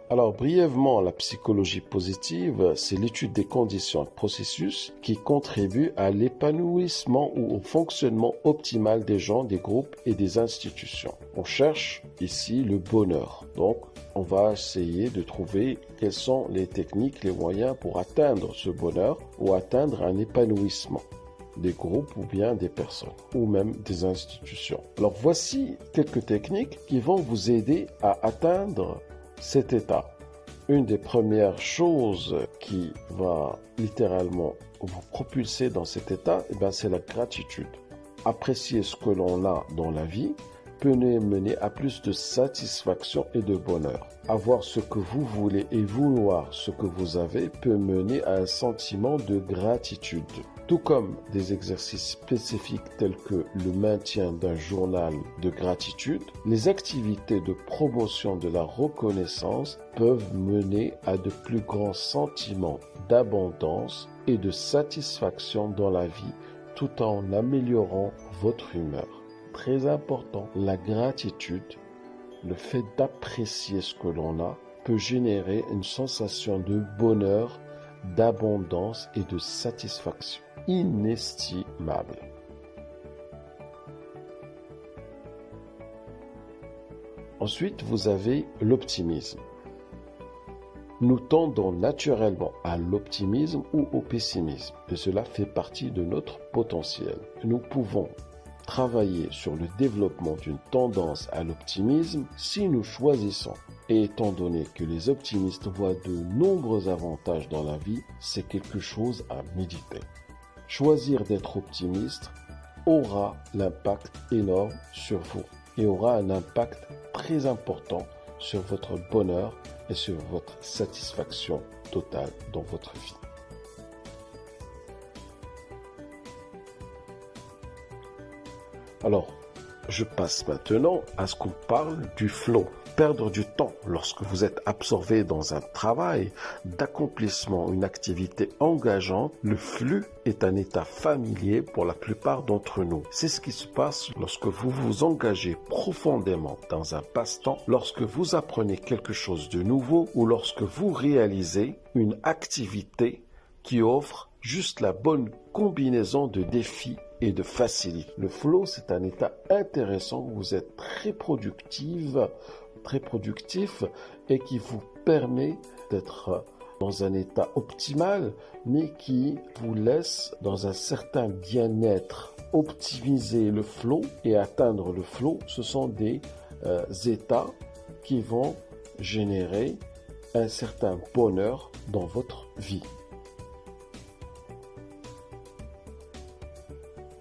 Alors, brièvement, la psychologie positive, c'est l'étude des conditions et processus qui contribuent à l'épanouissement ou au fonctionnement optimal des gens, des groupes et des institutions. On cherche ici le bonheur. Donc, on va essayer de trouver quelles sont les techniques, les moyens pour atteindre ce bonheur ou atteindre un épanouissement des groupes ou bien des personnes ou même des institutions. Alors, voici quelques techniques qui vont vous aider à atteindre cet état. Une des premières choses qui va littéralement vous propulser dans cet état, c'est la gratitude. Apprécier ce que l'on a dans la vie peut nous mener à plus de satisfaction et de bonheur. Avoir ce que vous voulez et vouloir ce que vous avez peut mener à un sentiment de gratitude. Tout comme des exercices spécifiques tels que le maintien d'un journal de gratitude, les activités de promotion de la reconnaissance peuvent mener à de plus grands sentiments d'abondance et de satisfaction dans la vie tout en améliorant votre humeur. Très important, la gratitude, le fait d'apprécier ce que l'on a, peut générer une sensation de bonheur, d'abondance et de satisfaction inestimable. Ensuite, vous avez l'optimisme. Nous tendons naturellement à l'optimisme ou au pessimisme, et cela fait partie de notre potentiel. Nous pouvons travailler sur le développement d'une tendance à l'optimisme si nous choisissons. Et étant donné que les optimistes voient de nombreux avantages dans la vie, c'est quelque chose à méditer. Choisir d'être optimiste aura l'impact énorme sur vous et aura un impact très important sur votre bonheur et sur votre satisfaction totale dans votre vie. Alors, je passe maintenant à ce qu'on parle du flow. Perdre du temps lorsque vous êtes absorbé dans un travail d'accomplissement, une activité engageante, le flux est un état familier pour la plupart d'entre nous. C'est ce qui se passe lorsque vous vous engagez profondément dans un passe-temps, lorsque vous apprenez quelque chose de nouveau ou lorsque vous réalisez une activité qui offre juste la bonne combinaison de défis et de facilité. Le flow, c'est un état intéressant où vous êtes très productif et qui vous permet d'être dans un état optimal, mais qui vous laisse dans un certain bien-être. Optimiser le flow et atteindre le flow, ce sont des états qui vont générer un certain bonheur dans votre vie.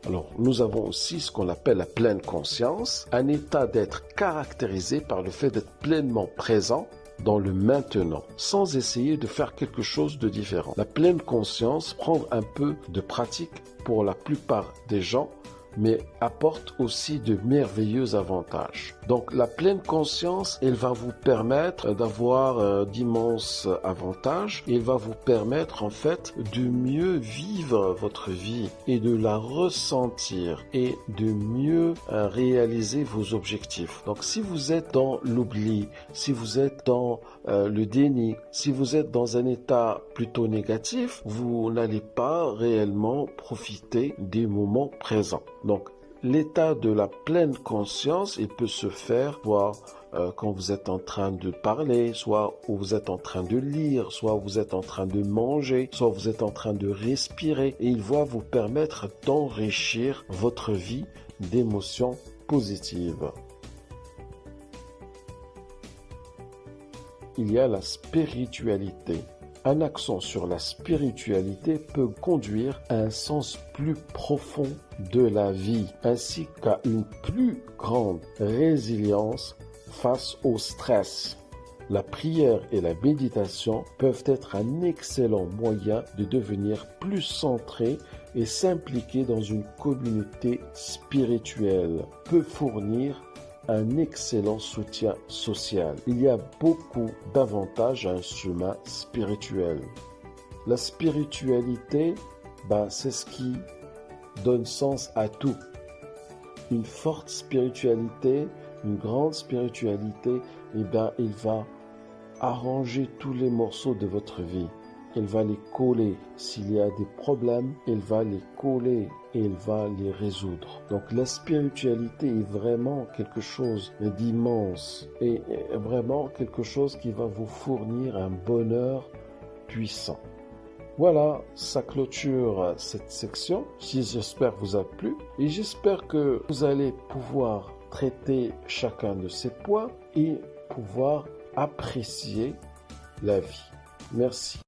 Alors, nous avons aussi ce qu'on appelle la pleine conscience, un état d'être caractérisé par le fait d'être pleinement présent dans le maintenant, sans essayer de faire quelque chose de différent. La pleine conscience prend un peu de pratique pour la plupart des gens, mais apporte aussi de merveilleux avantages. Donc la pleine conscience, elle va vous permettre d'avoir d'immenses avantages. Elle va vous permettre en fait de mieux vivre votre vie et de la ressentir et de mieux réaliser vos objectifs. Donc si vous êtes dans l'oubli, si vous êtes dans le déni, si vous êtes dans un état plutôt négatif, vous n'allez pas réellement profiter des moments présents. Donc, l'état de la pleine conscience, il peut se faire soit quand vous êtes en train de parler, soit où vous êtes en train de lire, soit vous êtes en train de manger, soit vous êtes en train de respirer. Et il va vous permettre d'enrichir votre vie d'émotions positives. Il y a la spiritualité. Un accent sur la spiritualité peut conduire à un sens plus profond de la vie, ainsi qu'à une plus grande résilience face au stress. La prière et la méditation peuvent être un excellent moyen de devenir plus centré et s'impliquer dans une communauté spirituelle. Peut fournir un excellent soutien social. Il y a beaucoup d'avantages à un chemin spirituel. La spiritualité, c'est ce qui donne sens à tout. Une forte spiritualité, une grande spiritualité, il va arranger tous les morceaux de votre vie. Il va les coller. S'il y a des problèmes, il va les coller et il va les résoudre. Donc la spiritualité est vraiment quelque chose d'immense et vraiment quelque chose qui va vous fournir un bonheur puissant. Voilà, ça clôture cette section. J'espère vous a plu et j'espère que vous allez pouvoir traiter chacun de ces points et pouvoir apprécier la vie. Merci.